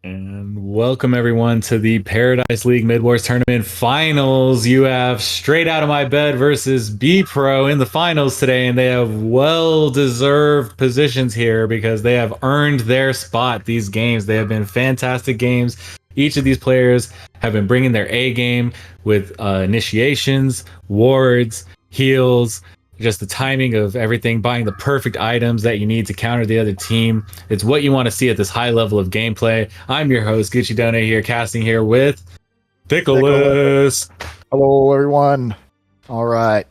And welcome everyone to the Paradise League Midwars Tournament Finals. You have Straight Out of My Bed versus BPro in the finals today, and they have well-deserved positions here because they have earned their spot. These games, they have been fantastic games. Each of these players have been bringing their A game with initiations, wards, heals, just the timing of everything, buying the perfect items that you need to counter the other team. It's what you want to see at this high level of gameplay. I'm your host, Gucci Done here, casting here with Pickles. Hello, everyone. All right.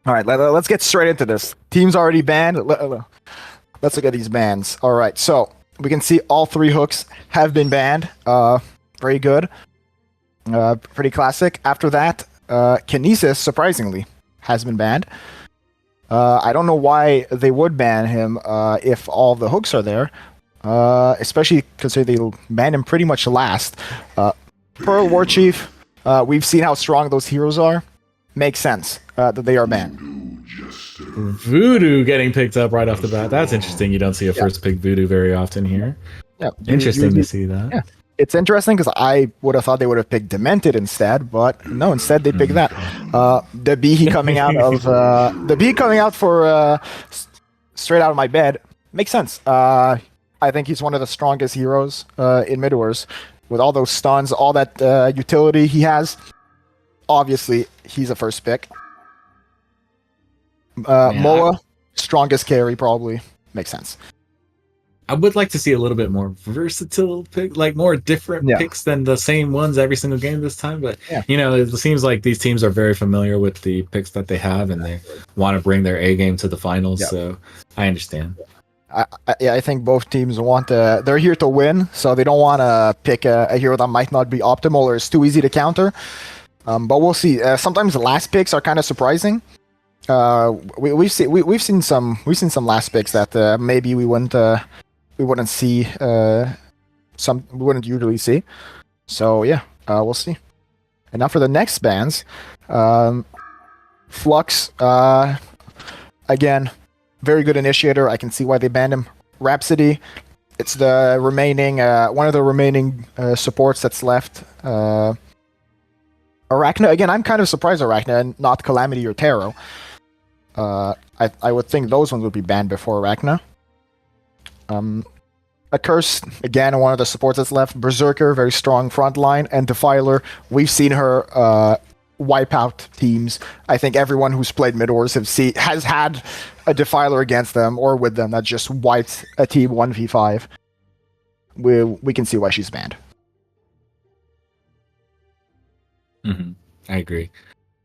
Let's get straight into this. Team's already banned. Let's look at these bans. All right, so we can see all three hooks have been banned. Very good. Pretty classic. After that, Kinesis, surprisingly, has been banned. I don't know why they would ban him if all the hooks are there, especially because they banned him pretty much last. Pearl War Chief, we've seen how strong those heroes are. Makes sense that they are banned. Voodoo getting picked up right off the bat. That's interesting. You don't see a first pick Voodoo very often here. Yeah, interesting to see that. Yeah. It's interesting because I would have thought they would have picked Demented instead, but no, instead they picked that. The B coming out of for Straight Out of My Bed makes sense. I think he's one of the strongest heroes in Midwars with all those stuns, all that utility he has. Obviously, he's a first pick. Moa, strongest carry probably makes sense. I would like to see a little bit more versatile pick, like more different picks than the same ones every single game this time. But it seems like these teams are very familiar with the picks that they have, and they want to bring their A game to the finals. So I understand. I think both teams want to. They're here to win, so they don't want to pick a hero that might not be optimal or is too easy to counter. But we'll see. Sometimes the last picks are kind of surprising. We've seen some last picks that maybe we wouldn't see, we wouldn't usually see. So we'll see. And now for the next bans, Flux, again, very good initiator. I can see why they banned him. Rhapsody, it's the remaining one of the remaining supports that's left. Arachna, again, I'm kind of surprised Arachna and not Calamity or Taro. I would think those ones would be banned before Arachna. Accursed, again, one of the supports that's left. Berserker, very strong front line. And Defiler, we've seen her wipe out teams. I think everyone who's played Midwars has had a Defiler against them or with them that just wiped a team 1v5. We can see why she's banned. I agree.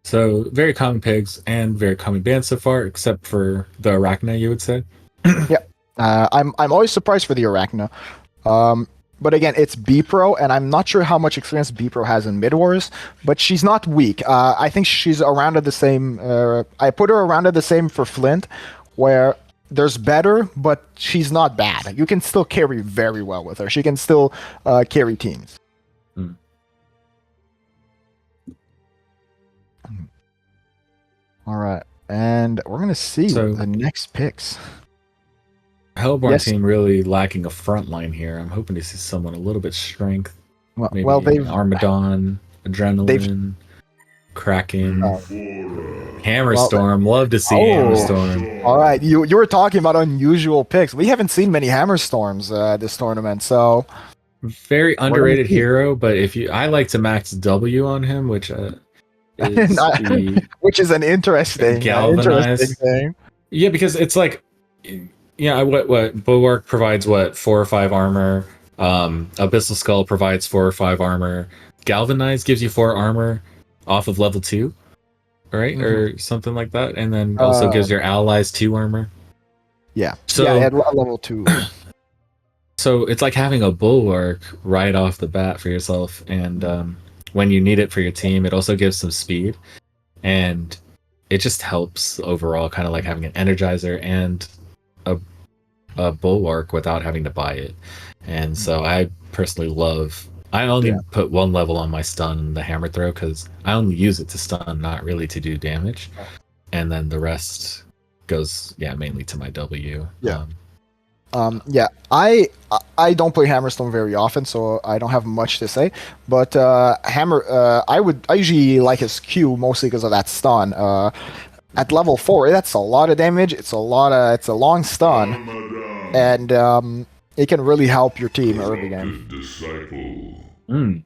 So very common pigs and very common bans so far, except for the Arachna, you would say? Yeah. I'm always surprised for the Arachna. But again, it's BPro, and I'm not sure how much experience BPro has in Midwars, but she's not weak. I think she's around at the same... I put her around at the same for Flint, where there's better, but she's not bad. You can still carry very well with her. She can still carry teams. All right, and we're going to see the next picks. Hellborn team really lacking a front line here. I'm hoping to see someone a little bit strength. Maybe they've Armadon, Adrenaline, Kraken, Hammerstorm. Love to see Hammerstorm. All right, you were talking about unusual picks. We haven't seen many Hammerstorms this tournament, so very underrated hero. But I like to max W on him, which which is an interesting thing. Yeah, because it's like. Yeah, what Bulwark provides 4 or 5 armor. Abyssal Skull provides 4 or 5 armor. Galvanize gives you 4 armor off of level 2, right? Or something like that. And then also gives your allies 2 armor. Yeah. So at level 2. So it's like having a Bulwark right off the bat for yourself, and when you need it for your team, it also gives some speed, and it just helps overall, kind of like having an Energizer and a Bulwark without having to buy it. And so I personally I only put 1 level on my stun, the hammer throw, because I only use it to stun, not really to do damage. And then the rest goes mainly to my W. Yeah, I don't play Hammerstone very often, so I don't have much to say. But I usually like his Q mostly because of that stun. At level 4, that's a lot of damage. It's a long stun, and it can really help your team early game. Mm.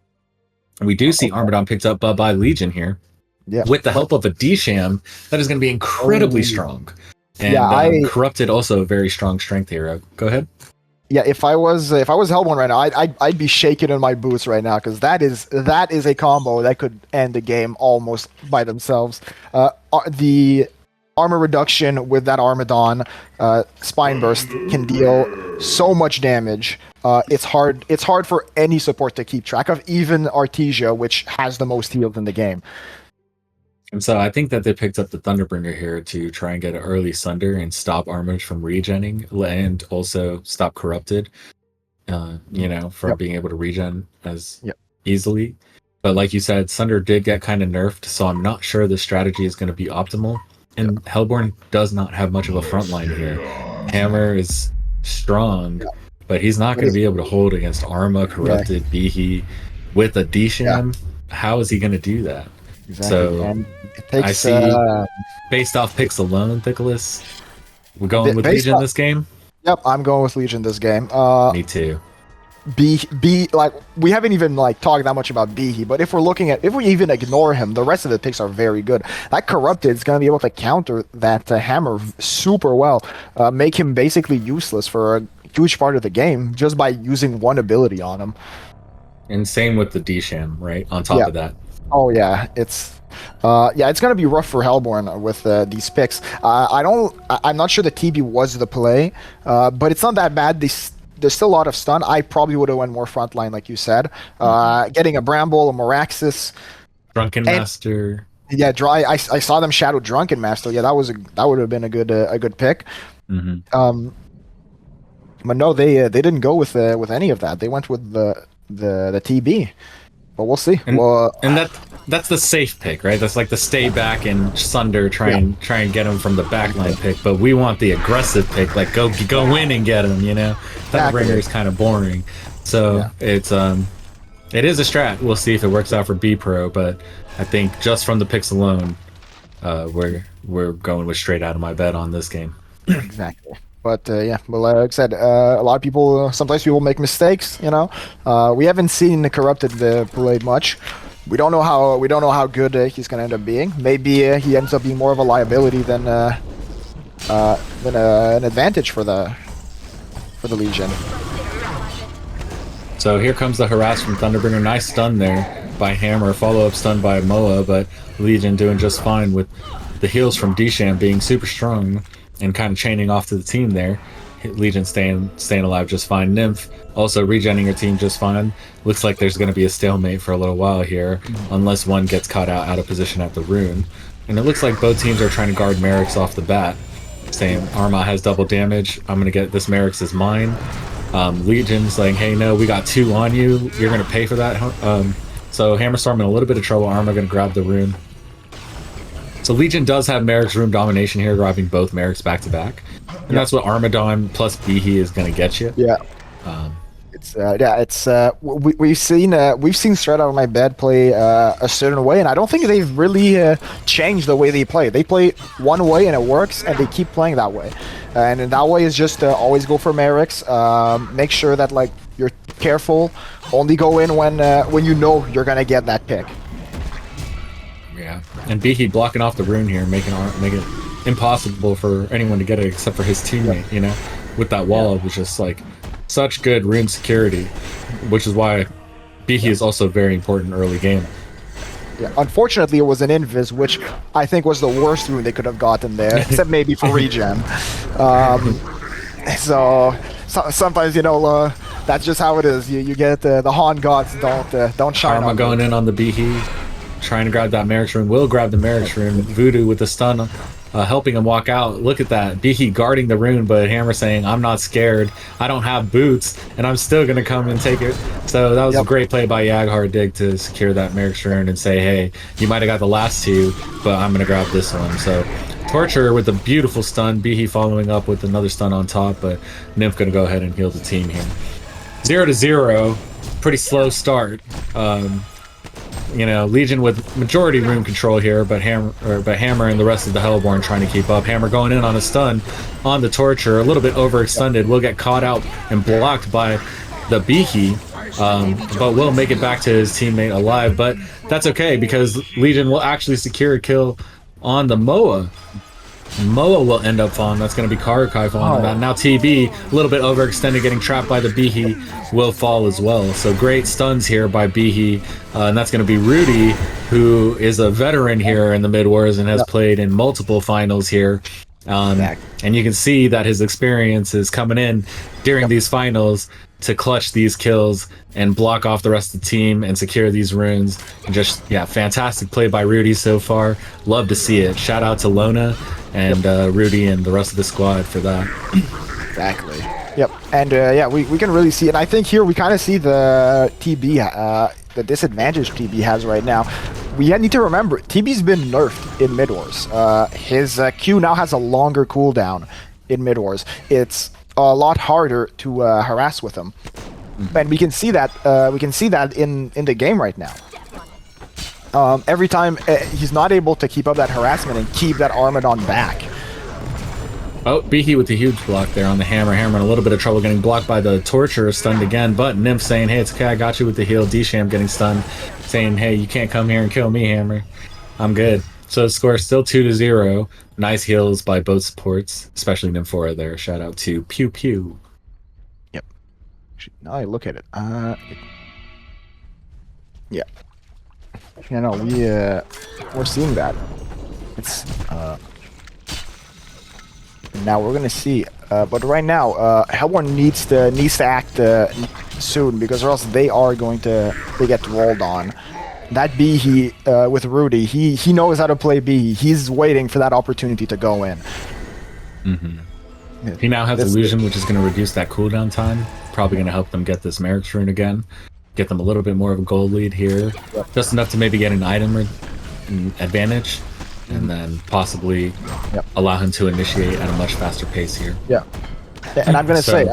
We do see Armadon picked up by Legion here. Yeah. With the help of a D-Sham, that is going to be incredibly strong. And Yeah, Corrupted also a very strong strength hero. Go ahead. Yeah, if I was Hellborn right now, I'd be shaking in my boots right now because that is a combo that could end the game almost by themselves. The armor reduction with that Armadon spine burst can deal so much damage. It's hard for any support to keep track of, even Artesia, which has the most heals in the game. And so I think that they picked up the Thunderbringer here to try and get an early Sunder and stop Armage from regenning and also stop Corrupted, from being able to regen as easily. But like you said, Sunder did get kind of nerfed, so I'm not sure the strategy is going to be optimal. And Hellborn does not have much of a front line here. Hammer is strong, but he's not going to be able to hold against Arma, Corrupted, Behe with a D-Sham. How is he going to do that? Exactly. So and it takes, I see, based off picks alone, Nicholas, we're going with Legion this game? Yep, I'm going with Legion this game. Me too. We haven't even talked that much about Behe, but if we even ignore him, the rest of the picks are very good. That Corrupted is going to be able to counter that Hammer super well, make him basically useless for a huge part of the game just by using one ability on him. And same with the D-Sham, right? On top of that. Oh yeah, it's gonna be rough for Hellborn with these picks. I'm not sure the TB was the play, but it's not that bad. There's still a lot of stun. I probably would have went more frontline, like you said. Getting a Bramble, a Moraxis, Drunken Master. Yeah, Dry. I saw them shadow Drunken Master. Yeah, that would have been a good pick. Mm-hmm. But no, they didn't go with any of that. They went with the TB. But we'll see. And that's the safe pick, right? That's like the stay back and Sunder try and get him from the backline pick. But we want the aggressive pick, like go in and get him. Thunderbringer is kind of boring. So it is a strat. We'll see if it works out for BPro. But I think just from the picks alone, we're going with straight out of my bed on this game. Exactly. But like I said, a lot of people, sometimes people make mistakes. We haven't seen the Corrupted played much. We don't know how good he's gonna end up being. Maybe he ends up being more of a liability than an advantage for the Legion. So here comes the harass from Thunderbringer. Nice stun there by Hammer. Follow up stun by Moa, but Legion doing just fine with the heals from D-Sham being super strong and kind of chaining off to the team there. Legion staying alive just fine. Nymph also regenning her team just fine. Looks like there's going to be a stalemate for a little while here, unless one gets caught out of position at the rune. And it looks like both teams are trying to guard Merrick's off the bat, saying Arma has double damage. I'm going to get this. Merrick's is mine. Legion's saying, hey, no, we got 2 on you. You're going to pay for that. So Hammerstorm in a little bit of trouble. Arma going to grab the rune. So Legion does have Merrick's room domination here, grabbing both Merrick's back to back, and that's what Armadon plus Behe is going to get you. Yeah. We've seen Straight Out of My Bed play a certain way, and I don't think they've really changed the way they play. They play one way and it works, and they keep playing that way. And in that way is just always go for Merrick's. Make sure that you're careful. Only go in when you know you're gonna get that pick. Yeah, and Behe blocking off the rune here, making it impossible for anyone to get it except for his teammate. With that wall, it was just such good rune security, which is why Behe is also very important early game. Yeah, unfortunately, it was an invis, which I think was the worst rune they could have gotten there, except maybe for regen. So sometimes that's just how it is. You get the HoN gods don't shine. Karma going in on the Behe. Trying to grab that Merrick's rune, will grab the Merrick's rune. Voodoo with the stun, helping him walk out. Look at that. Behe guarding the rune, but Hammer saying, I'm not scared. I don't have boots, and I'm still going to come and take it. So that was a great play by Yaghar Dig to secure that Merrick's rune and say, hey, you might have got the last 2, but I'm going to grab this one. So Torture with a beautiful stun. Behe following up with another stun on top, but Nymph gonna go ahead and heal the team here. 0-0, pretty slow start. You know, Legion with majority room control here, but Hammer and the rest of the Hellborn trying to keep up. Hammer going in on a stun on the Torture, a little bit overextended. Will get caught out and blocked by the Behe, but will make it back to his teammate alive. But that's okay because Legion will actually secure a kill on the Moa. Moa will end up falling. That's going to be Karukai falling. Now TB, a little bit overextended, getting trapped by the Behe, will fall as well. So great stuns here by Behe. And that's going to be Rudy, who is a veteran here in the Midwars and has played in multiple finals here. And you can see that his experience is coming in during these finals to clutch these kills and block off the rest of the team and secure these runes. And just, yeah, fantastic play by Rudy so far. Love to see it. Shout out to Lona and Rudy and the rest of the squad for that. Exactly. Yep. And yeah, we can really see it. I think here we kind of see the TB, the disadvantage TB has right now. We need to remember, TB's been nerfed in Midwars. His Q now has a longer cooldown in Midwars. It's a lot harder to harass with him, and we can see that. We can see that in the game right now. Every time he's not able to keep up that harassment and keep that Armadon back. Oh, Behe with the huge block there on the Hammer. Hammer in a little bit of trouble getting blocked by the Torture, stunned again, but Nymph saying, hey, it's okay, I got you with the heal. D-Sham getting stunned, saying, hey, you can't come here and kill me, Hammer. I'm good. So the score is still 2-0. Nice heals by both supports, especially Nymphora there. Shout out to Pew Pew. Yep. Now I look at it. Yeah. You know, we're seeing that. It's now we're gonna see, but right now, Hellborn needs to act soon, because or else they get rolled on. That Behe with Rudy, he knows how to play Behe. He's waiting for that opportunity to go in. He now has Illusion, which is going to reduce that cooldown time. Probably going to help them get this Merrick's rune again. Get them a little bit more of a gold lead here. Just enough to maybe get an item advantage. And then possibly allow him to initiate at a much faster pace here. Yeah. And I'm going to say,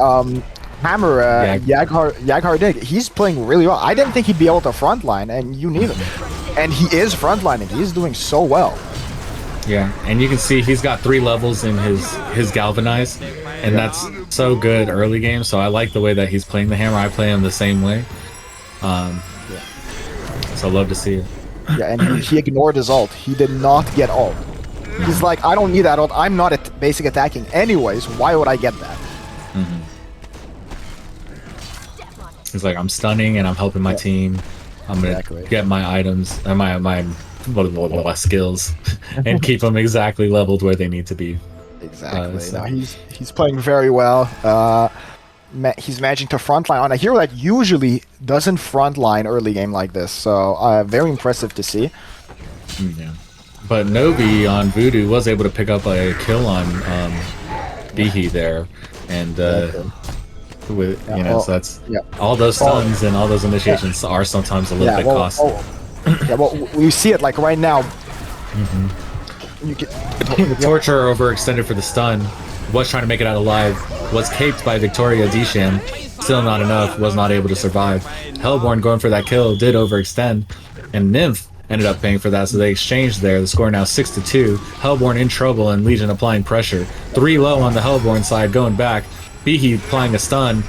Hammer, Yaghar Dig, he's playing really well. I didn't think he'd be able to frontline, and you need him. And he is frontlining. He's doing so well. Yeah, and you can see he's got 3 levels in his Galvanize, and that's so good early game, so I like the way that he's playing the Hammer. I play him the same way. So I love to see it. Yeah, and he ignored his ult. He did not get ult. He's like, I don't need that ult. I'm not at basic attacking anyways. Why would I get that? He's like, I'm stunning and I'm helping my team. I'm gonna get my items and my skills and keep them exactly leveled where they need to be. Exactly. So. No, he's playing very well. He's managing to frontline on a hero that usually doesn't frontline early game like this. So very impressive to see. Yeah. But Novi on Voodoo was able to pick up a kill on Behe there, and with so that's all those stuns and all those initiations are sometimes a little bit costly. Yeah, well, we see it like right now. You get Torture overextended for the stun. Was trying to make it out alive. Was caped by Victoria D-Sham. Still not enough. Was not able to survive. Hellborn going for that kill did overextend, and Nymph ended up paying for that. So they exchanged there. The score now 6-2. Hellborn in trouble and Legion applying pressure. 3 low on the Hellborn side going back. Behe applying a stun.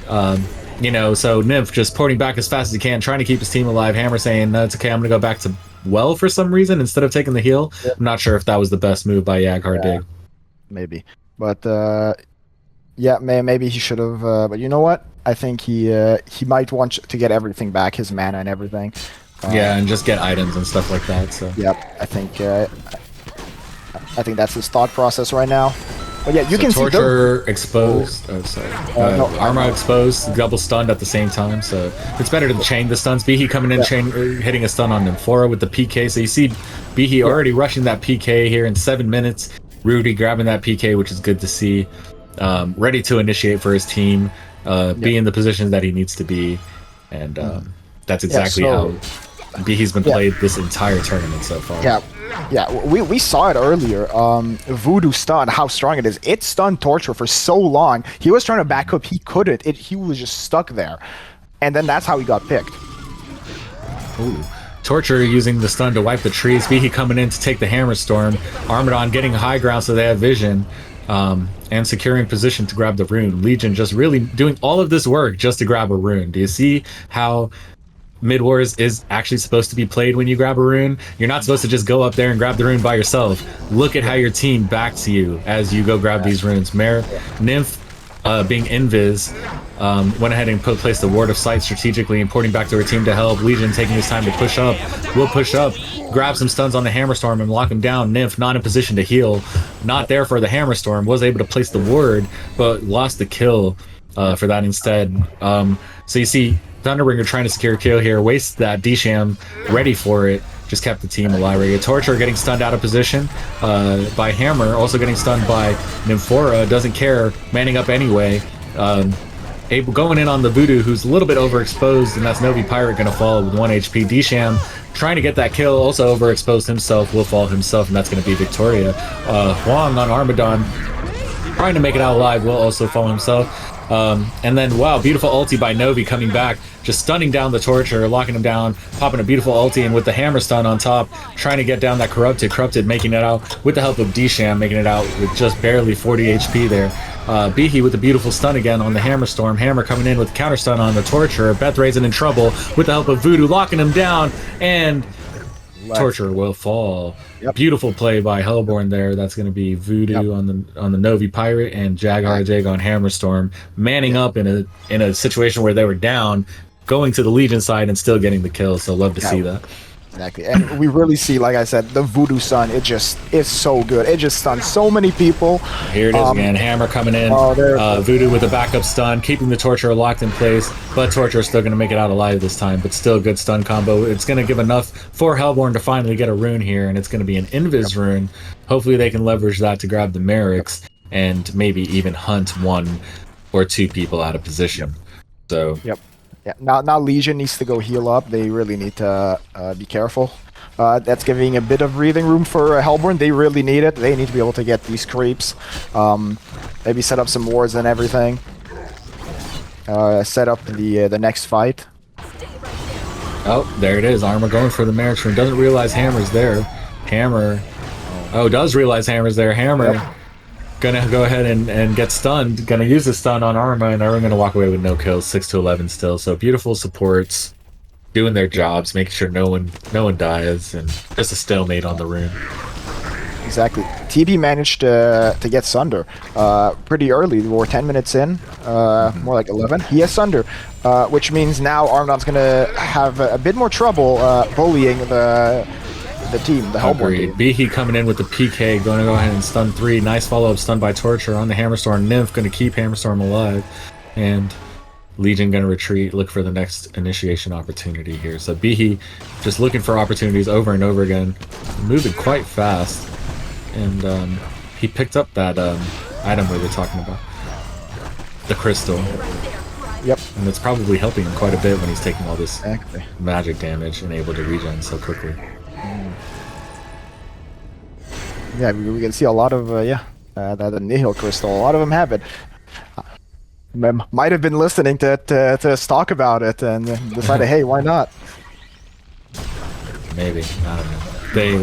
So Nymph just porting back as fast as he can, trying to keep his team alive. Hammer saying, no, it's okay, I'm going to go back to well for some reason instead of taking the heal. I'm not sure if that was the best move by Yaghar Dig. Maybe. But, maybe he should have. But you know what? I think he might want to get everything back, his mana and everything. And just get items and stuff like that. So. Yep, I think that's his thought process right now. But yeah, you can see Torture exposed. Armor exposed, double stunned at the same time. So it's better to chain the stuns. Behe coming in, hitting a stun on Nymphora with the PK. So you see Behe already rushing that PK here in 7 minutes. Rudy grabbing that PK, which is good to see. Ready to initiate for his team, be in the position that he needs to be, and that's exactly how He's been played this entire tournament so far. Yeah, we saw it earlier. Voodoo stun, how strong it is. It stunned Torture for so long. He was trying to back up, he couldn't. He was just stuck there. And then that's how he got picked. Ooh. Torture using the stun to wipe the trees. Vihi coming in to take the Hammer Storm. Armadon getting high ground so they have vision. And securing position to grab the rune. Legion just really doing all of this work just to grab a rune. Do you see how Midwars is actually supposed to be played when you grab a rune? You're not supposed to just go up there and grab the rune by yourself. Look at how your team backs you as you go grab these runes. Nymph, being invis, went ahead and placed the ward of sight strategically and porting back to her team to help. Legion taking his time to push up. Will push up, grab some stuns on the Hammer Storm and lock him down. Nymph not in position to heal, not there for the Hammer Storm, was able to place the ward, but lost the kill for that instead. So you see Thunderbringer trying to secure a kill here, wastes that D-Sham, ready for it, just kept the team alive. Torture getting stunned out of position by Hammer, also getting stunned by Nymphora, doesn't care, manning up anyway. Going in on the Voodoo, who's a little bit overexposed, and that's Novi Pirate going to fall with 1 HP. D-Sham trying to get that kill, also overexposed himself, will fall himself, and that's going to be Victoria. Huang on Armadon, trying to make it out alive, will also fall himself. And then, wow, beautiful ulti by Novi coming back, just stunning down the Torture, locking him down, popping a beautiful ulti, and with the Hammer stun on top, trying to get down that Corrupted, making it out with the help of D-Sham, making it out with just barely 40 HP there. Bihi with the beautiful stun again on the Hammer Storm. Hammer coming in with counter stun on the Torture. Beth Raisin in trouble with the help of Voodoo, locking him down, and Torture will fall. Yep. Beautiful play by Hellborn there. That's going to be Voodoo on the Novi Pirate and Jagar Jag on Hammer Storm, manning up in a situation where they were down, going to the Legion side and still getting the kill. So love to see that. Exactly, and we really see, like I said, the Voodoo stun. It just is so good. It just stuns so many people. Here it is again. Hammer coming in. Voodoo with a backup stun, keeping the Torture locked in place. But Torture is still going to make it out alive this time. But still a good stun combo. It's going to give enough for Hellborn to finally get a rune here, and it's going to be an Invis rune. Hopefully they can leverage that to grab the Merrics and maybe even hunt 1 or 2 people out of position. So. Yeah, now Legion needs to go heal up. They really need to be careful. That's giving a bit of breathing room for Hellborn. They really need it. They need to be able to get these creeps. Maybe set up some wards and everything. Set up the next fight. Oh, there it is. Armor going for the Merrick Room. Doesn't realize Hammer's there. Hammer. Oh, does realize Hammer's there. Hammer. Gonna go ahead and get stunned. Gonna use the stun on Arma, and they're gonna walk away with no kills. 6-11 still. So beautiful supports, doing their jobs, making sure no one dies, and just a stalemate on the rune. Exactly. TB managed to get Sunder pretty early. We're 10 minutes in, more like 11. He has Sunder, which means now Armadon's gonna have a bit more trouble bullying the team, the Hellborn team. Bihi coming in with the PK, going to go ahead and stun 3. Nice follow-up stun by Torture on the Hammerstorm. Nymph going to keep Hammerstorm alive. And Legion going to retreat, look for the next initiation opportunity here. So Bihi just looking for opportunities over and over again. Moving quite fast. And he picked up that item we were talking about. The crystal. Yep. And it's probably helping him quite a bit when he's taking all this magic damage and able to regen so quickly. Yeah, we can see a lot of the Nihil crystal. A lot of them have it. Might have been listening to us talk about it and decided, hey, why not? Maybe, I don't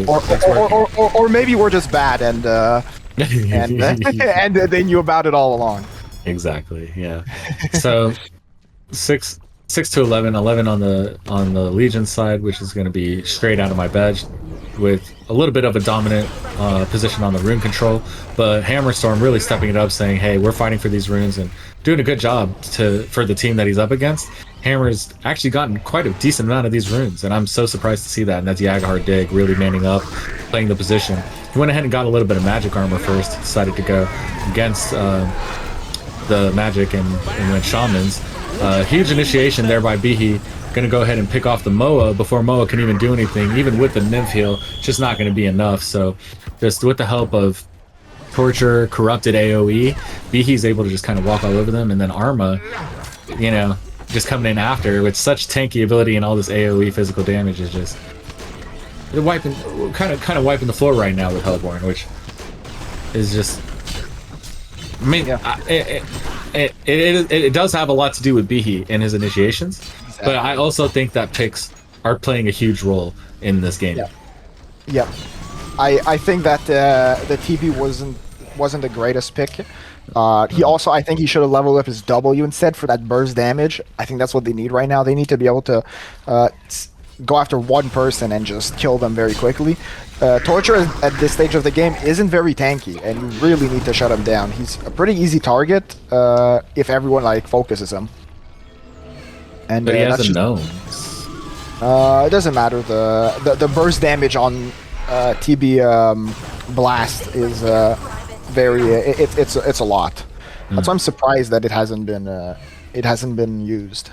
know. Or maybe we're just bad and and they knew about it all along. Exactly. Yeah. So 6-11, 11 on the Legion side, which is going to be straight out of my bed, with a little bit of a dominant position on the rune control, but Hammerstorm really stepping it up, saying, hey, we're fighting for these runes and doing a good job for the team that he's up against. Hammer's actually gotten quite a decent amount of these runes, and I'm so surprised to see that. And that's Yagahar Dig really manning up, playing the position. He went ahead and got a little bit of magic armor first, decided to go against the magic and went shamans. Huge initiation there by Bihi. Gonna go ahead and pick off the Moa before Moa can even do anything. Even with the Nymph heal, just not gonna be enough. So just with the help of Torture, Corrupted AoE, Bihi's able to just kind of walk all over them. And then Arma, you know, just coming in after with such tanky ability and all this AoE physical damage is just they're wiping, kind of wiping the floor right now with Hellborn, which is just. I mean, it does have a lot to do with Bihi and his initiations, but I also think that picks are playing a huge role in this game. Yeah. I think that the TB wasn't the greatest pick. He also, I think he should have leveled up his W instead for that burst damage. I think that's what they need right now. They need to be able to go after one person and just kill them very quickly. Torture at this stage of the game isn't very tanky, and you really need to shut him down. He's a pretty easy target if everyone like focuses him. And but he has a gnome. It doesn't matter. The burst damage on TB blast is very. It's a lot. That's why I'm surprised that it hasn't been used.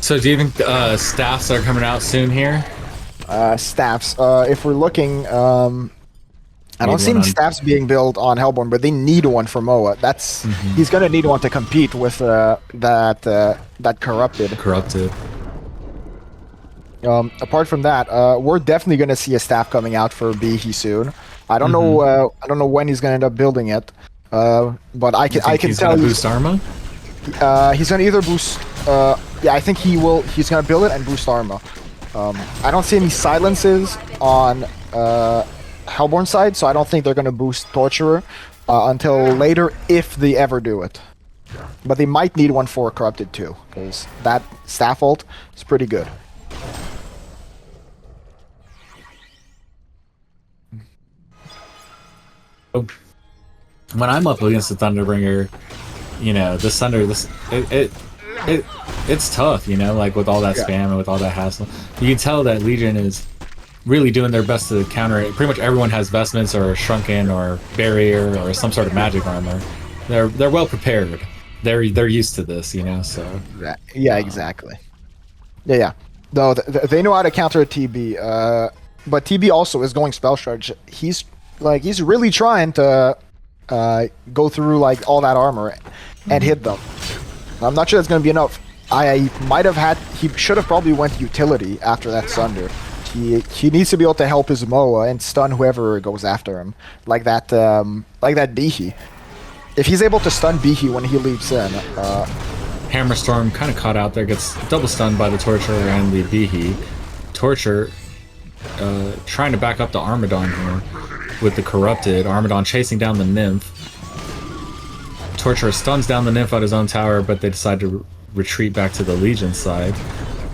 So do you think staffs are coming out soon here? Staffs. If we're looking, I don't see any staffs being built on Hellborn, but they need one for Moa. That's he's gonna need one to compete with that corrupted. Apart from that, we're definitely gonna see a staff coming out for Bihi soon. I don't know. I don't know when he's gonna end up building it. But I can tell you. Boost Arma? He's gonna either boost. Yeah, I think he will. He's gonna build it and boost Arma. I don't see any silences on Hellborn side, so I don't think they're gonna boost Torturer until later, if they ever do it. But they might need one for Corrupted too, because that staff ult is pretty good. When I'm up against the Thunderbringer, you know, the Thunder, it's tough, you know, like with all that spam and with all that hassle. You can tell that Legion is really doing their best to counter it. Pretty much everyone has vestments or shrunken or barrier or some sort of magic armor. They're well prepared. They're used to this, you know. So yeah, exactly. Yeah. No, they know how to counter a TB. But TB also is going spell charge. He's really trying to go through like all that armor and hit them. I'm not sure that's going to be enough. He should have probably went utility after that Sunder. He needs to be able to help his Moa and stun whoever goes after him, like that Bihi. If he's able to stun Bihi when he leaps in, Hammerstorm kind of caught out there, gets double stunned by the Torture and the Bihi. Torture trying to back up the Armadon here with the Corrupted. Armadon chasing down the Nymph. Torture stuns down the Nymph on his own tower, but they decide to retreat back to the Legion side.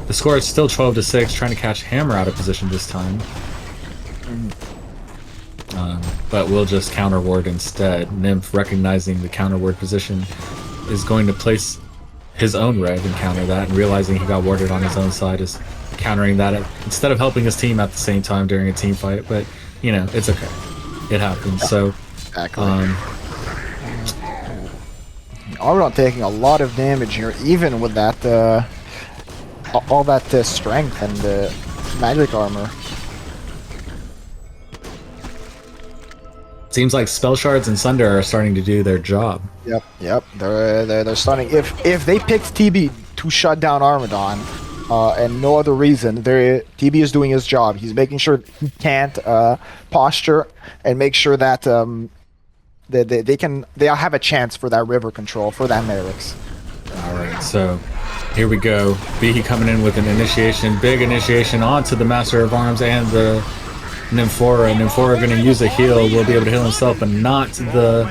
The score is still 12-6, trying to catch Hammer out of position this time. But we'll just counter ward instead. Nymph, recognizing the counter ward position, is going to place his own red and counter that, and realizing he got warded on his own side is countering that instead of helping his team at the same time during a team fight. But, you know, it's okay. It happens. So, Armadon taking a lot of damage here, even with that all that strength and magic armor. Seems like Spell Shards and Sunder are starting to do their job. Yep. They're starting. If they picked TB to shut down Armadon, and no other reason, TB is doing his job. He's making sure he can't posture and make sure that they have a chance for that river control for that Merix. All right, so here we go. Bihi coming in with an initiation, big initiation onto the Master of Arms and the Nymphora. Nymphora going to use a heal, will be able to heal himself, but not the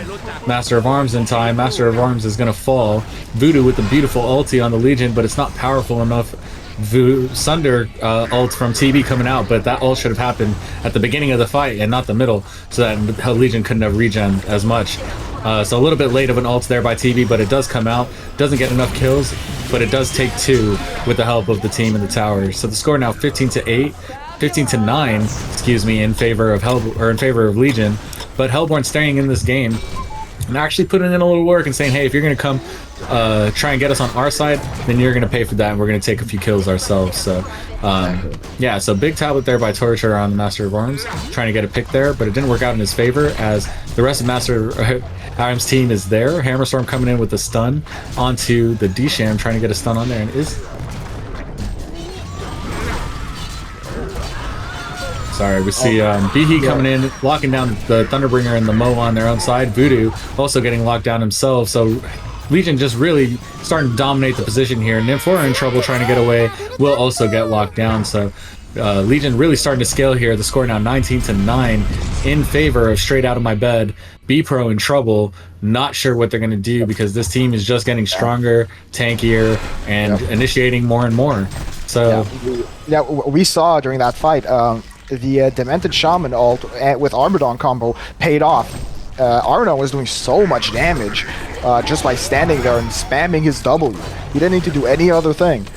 Master of Arms in time. Master of Arms is going to fall. Voodoo with the beautiful ulti on the Legion, but it's not powerful enough. Sunder ult from TB coming out, but that ult should have happened at the beginning of the fight and not the middle, so that Legion couldn't have regen as much. So a little bit late of an ult there by TB, but it does come out. Doesn't get enough kills, but it does take 2 with the help of the team in the tower. So the score now 15-8, 15-9, excuse me, in favor of in favor of Legion. But Hellborn staying in this game and actually putting in a little work and saying, hey, if you're going to come try and get us on our side, then you're going to pay for that, and we're going to take a few kills ourselves. So yeah, so big tablet there by Torture on the Master of Arms, trying to get a pick there, but it didn't work out in his favor as the rest of Master of Arms team is there. Hammerstorm coming in with a stun onto the D-Sham, trying to get a stun on there, and is... Sorry, we see Bihi coming in, locking down the Thunderbringer and the Mo on their own side. Voodoo also getting locked down himself, so Legion just really starting to dominate the position here. Nymph are in trouble trying to get away, will also get locked down, so Legion really starting to scale here. The score now 19-9 in favor of Straight Out of My Bed. BPro in trouble, not sure what they're going to do because this team is just getting stronger, tankier, and initiating more and more. So we saw during that fight the Demented Shaman ult with Armadon combo paid off. Armadon was doing so much damage just by standing there and spamming his W. He didn't need to do any other thing,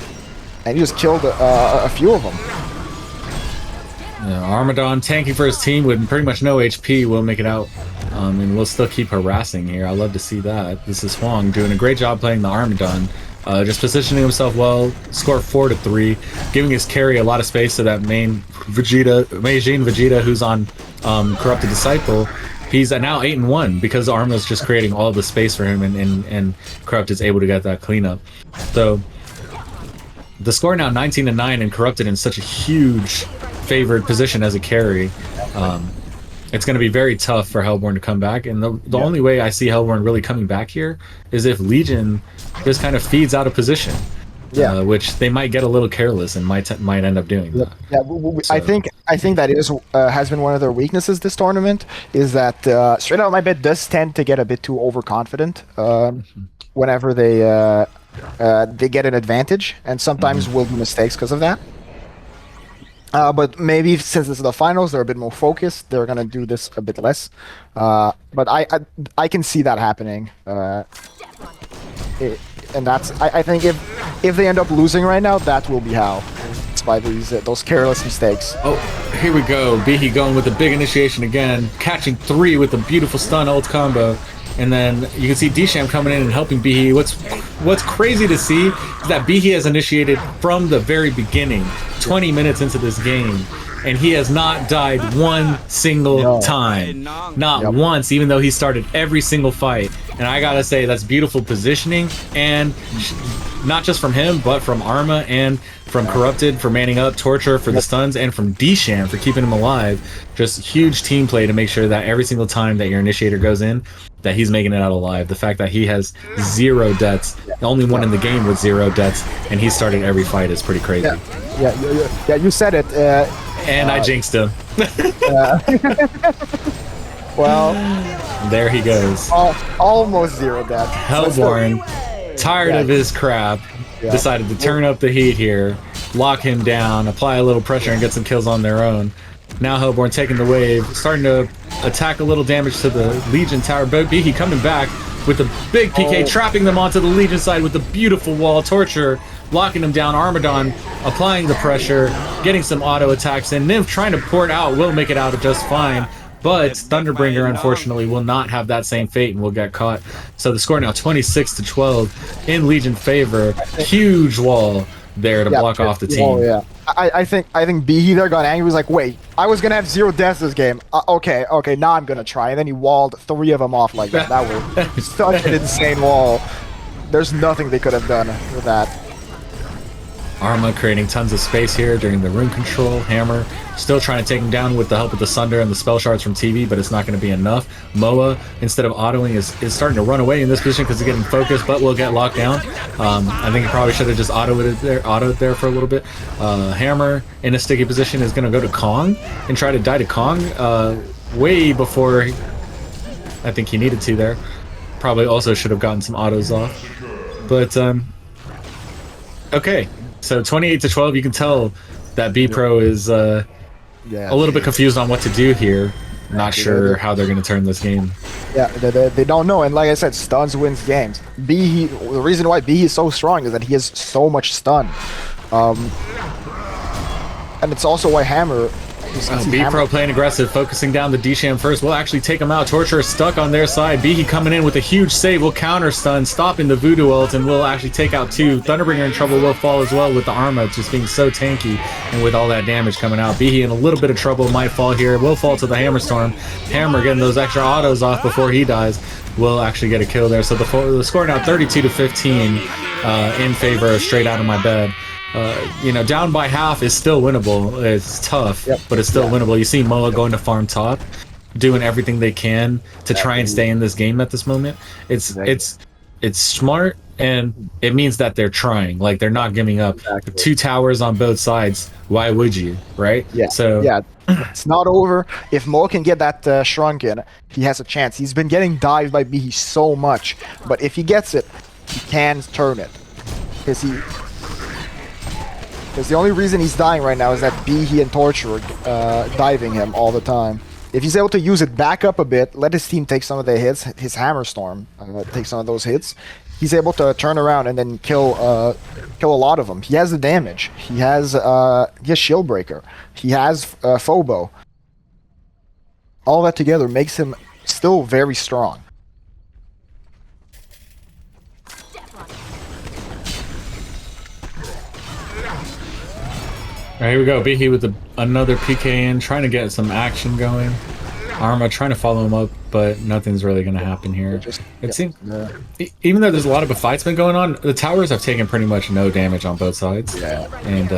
and he just killed a few of them. Armadon tanking for his team with pretty much no HP will make it out, and we'll still keep harassing here. I love to see that. This is HoN doing a great job playing the Armadon. Just positioning himself well, score 4-3, giving his carry a lot of space to that main Vegeta, who's on Corrupted Disciple. He's now 8-1 because Arma's just creating all the space for him, and Corrupted's able to get that cleanup. So the score now 19-9, and Corrupted in such a huge favored position as a carry. It's going to be very tough for Hellborn to come back, and the only way I see Hellborn really coming back here is if Legion just kind of feeds out of position, which they might get a little careless and might end up doing that. So. I think that is has been one of their weaknesses this tournament, is that Straight Out of My Bed does tend to get a bit too overconfident whenever they get an advantage, and sometimes will do mistakes because of that. But maybe since this is the finals, they're a bit more focused. They're gonna do this a bit less. But I can see that happening. And that's I think if they end up losing right now, that will be how. It's by those careless mistakes. Oh, here we go. Bihi going with a big initiation again, catching 3 with a beautiful stun ult combo. And then you can see D-Sham coming in and helping Bihi. What's crazy to see is that Bihi has initiated from the very beginning, 20 minutes into this game, and he has not died one single time. Not once, even though he started every single fight. And I gotta say, that's beautiful positioning, and not just from him, but from Arma and from Corrupted for manning up, Torture for the stuns, and from D-Sham for keeping him alive. Just huge team play to make sure that every single time that your initiator goes in, that he's making it out alive. The fact that he has 0 deaths, the only one in the game with 0 deaths, and he started every fight is pretty crazy. Yeah, you said it. And I jinxed him. Well, there he goes. Almost 0 deaths. Hellborn, tired of his crap, decided to turn up the heat here, lock him down, apply a little pressure, and get some kills on their own. Now Hellborn taking the wave, starting to attack a little damage to the Legion tower. Bihi coming back with a big PK, trapping them onto the Legion side with a beautiful wall. Torture locking them down. Armadon applying the pressure, getting some auto attacks in. Nymph trying to port out, will make it out just fine. But Thunderbringer, unfortunately, will not have that same fate and will get caught. So the score now 26-12 in Legion favor. Huge wall there to block off the team. I think Bihi there got angry. He was like, wait, I was gonna have 0 deaths this game. Okay, now I'm gonna try. And then he walled 3 of them off like that. That was such an insane wall. There's nothing they could have done with that. Arma creating tons of space here during the room control. Hammer still trying to take him down with the help of the Sunder and the spell shards from TV, but it's not going to be enough. Moa, instead of autoing, is starting to run away in this position because he's getting focused, but will get locked down. I think he probably should have just autoed there for a little bit. Hammer in a sticky position is going to go to Kong and try to die to Kong way before I think he needed to there. Probably also should have gotten some autos off. But, okay. So 28-12, you can tell that BPro is a little bit confused on what to do here. Not sure how they're going to turn this game. Yeah, they don't know. And like I said, stuns wins games. The reason why B is so strong is that he has so much stun. And it's also why Hammer BPro playing aggressive, focusing down the D-Sham first. We'll actually take him out. Torture is stuck on their side. Behe coming in with a huge save. We'll counter stun, stopping the Voodoo ult, and we'll actually take out 2. Thunderbringer in trouble will fall as well with the Arma just being so tanky and with all that damage coming out. Behe in a little bit of trouble, might fall here. Will fall to the Hammer Storm. Hammer getting those extra autos off before he dies. Will actually get a kill there. So the score now 32-15 in favor of Straight Out of My Bed. You know, down by half is still winnable. It's tough, but it's still winnable. You see Moa going to farm top, doing everything they can to try and stay in this game at this moment. It's smart, and it means that they're trying. Like, they're not giving up. 2 towers on both sides. Why would you, right? So it's not over. If Moa can get that shrunken, he has a chance. He's been getting dived by Behe so much, but if he gets it, he can turn it. Because the only reason he's dying right now is that Behe and Torture are diving him all the time. If he's able to use it back up a bit, let his team take some of the hits, his Hammer Storm take some of those hits, he's able to turn around and then kill a lot of them. He has the damage. He has Shield Breaker. He has Phobo. All that together makes him still very strong. All right, here we go. Behe with another PK in, trying to get some action going. Arma trying to follow him up, but nothing's really going to happen here. It seems, even though there's a lot of fights been going on, the towers have taken pretty much no damage on both sides. And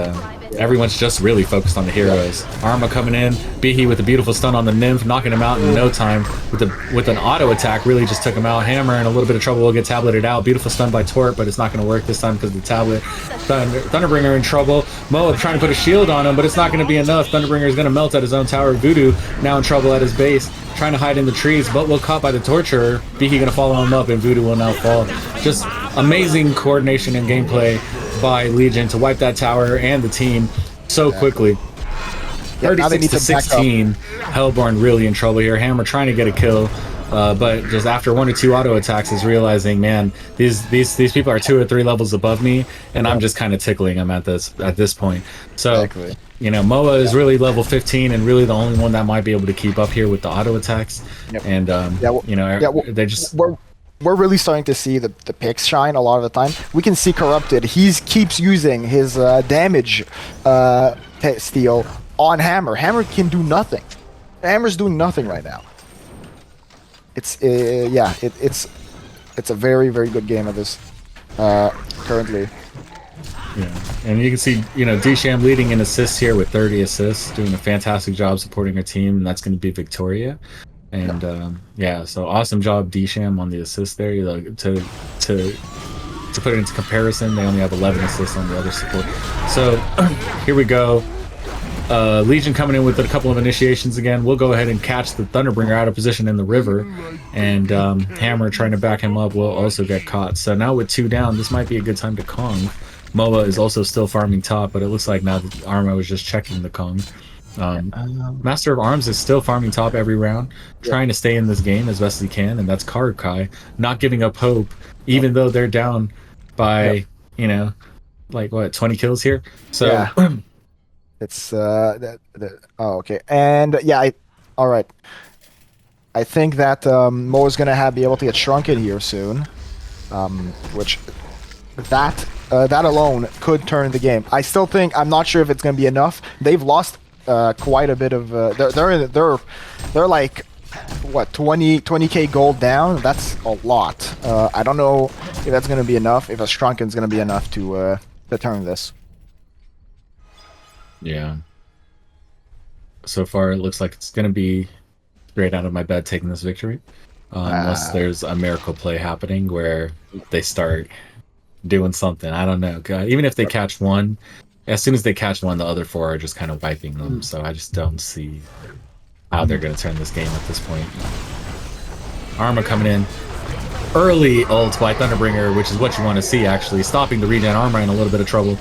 everyone's just really focused on the heroes. Arma coming in, Behe with a beautiful stun on the Nymph, knocking him out in no time with an auto attack, really just took him out. Hammer in a little bit of trouble, will get tableted out. Beautiful stun by Tort, but it's not going to work this time because of the tablet. Thunderbringer in trouble. Moa trying to put a shield on him, but it's not going to be enough. Thunderbringer is going to melt at his own tower. Voodoo now in trouble at his base, trying to hide in the trees, but will caught by the Torturer. Behe going to follow him up, and Voodoo will now fall. Just amazing coordination and gameplay by Legion to wipe that tower and the team so quickly. 36-16. Hellborn really in trouble here. Hammer trying to get a kill, but just after 1 or 2 auto attacks is realizing, man, these people are 2 or 3 levels above me, and I'm just kind of tickling them at this point. So you know, Moa is really level 15 and really the only one that might be able to keep up here with the auto attacks. And you know, they just we're really starting to see the picks shine a lot of the time. We can see Corrupted. He keeps using his damage steal on Hammer. Hammer can do nothing. Hammer's doing nothing right now. It's it's a very, very good game of this currently. Yeah, and you can see, you know, D-Sham leading in assists here with 30 assists, doing a fantastic job supporting her team, and that's going to be Victoria. And yeah, so awesome job D-Sham on the assist there. To put it into comparison, they only have 11 assists on the other support. So here we go. Legion coming in with a couple of initiations again. We'll go ahead and catch the Thunderbringer out of position in the river, and Hammer trying to back him up will also get caught. So now with 2 down, this might be a good time to Kong. Moa is also still farming top, but it looks like now that Arma was just checking the Kong. Master of Arms is still farming top every round, trying to stay in this game as best as he can, and that's Kai, not giving up hope, even though they're down by, you know, like what, 20 kills here? So it's oh, okay. And yeah, all right. I think that Moa's gonna be able to get shrunken here soon, which that alone could turn the game. I still think, I'm not sure if it's gonna be enough. They've lost quite a bit of. They're like what, 20k gold down. That's a lot. I don't know if that's gonna be enough. If a shrunken's gonna be enough to turn this. Yeah. So far, it looks like it's gonna be Straight Out of My Bed taking this victory, unless there's a miracle play happening where they start doing something. I don't know. Even if they catch one, as soon as they catch one, the other 4 are just kind of wiping them. So I just don't see how they're going to turn this game at this point. Arma coming in. Early ult by Thunderbringer, which is what you want to see, actually. Stopping the regen. Arma in a little bit of trouble.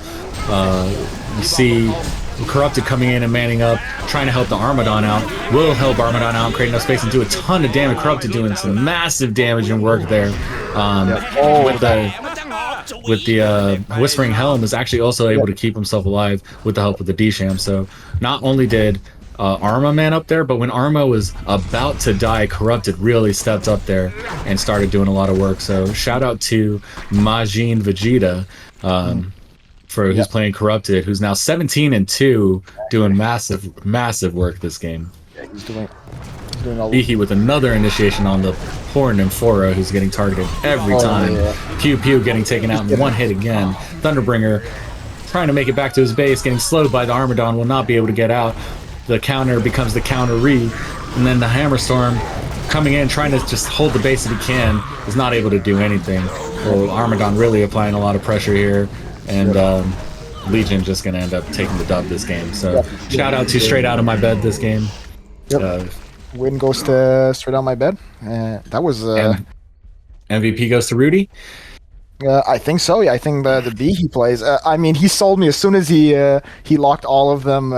You see Corrupted coming in and manning up, trying to help the Armadon out. Will help Armadon out, create enough space and do a ton of damage. Corrupted doing some massive damage and work there. With the Whispering Helm is actually also able to keep himself alive with the help of the D-Sham. So not only did Arma man up there, but when Arma was about to die, Corrupted really stepped up there and started doing a lot of work. So shout out to Majin Vegeta, for who's playing Corrupted, who's now 17-2, doing massive work this game. Yeah, he's doing all. Behe with another initiation on the poor Nymphora, who's getting targeted every time. Yeah. Pew Pew getting taken out in one hit again. Thunderbringer trying to make it back to his base, getting slowed by the Armadon, will not be able to get out. The counter becomes the counter re, and then the Hammerstorm coming in, trying to just hold the base if he can, is not able to do anything. Well, Armadon really applying a lot of pressure here, and Legion just going to end up taking the dub this game. So shout out to Straight Out of My Bed this game. Yep. Win goes to Straight Out of My Bed. That was... MVP goes to Rudy? I think so. Yeah, I think the B he plays. I mean, he sold me as soon as he locked all of them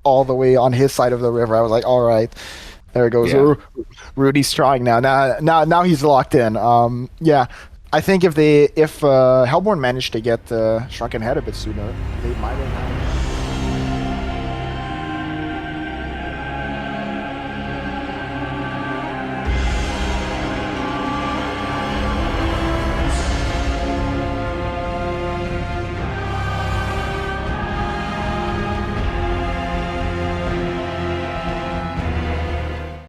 all the way on his side of the river. I was like, all right, there it goes. Yeah. Rudy's trying now. Now he's locked in. Yeah, I think if Hellborn managed to get Shrunken Head a bit sooner, they might have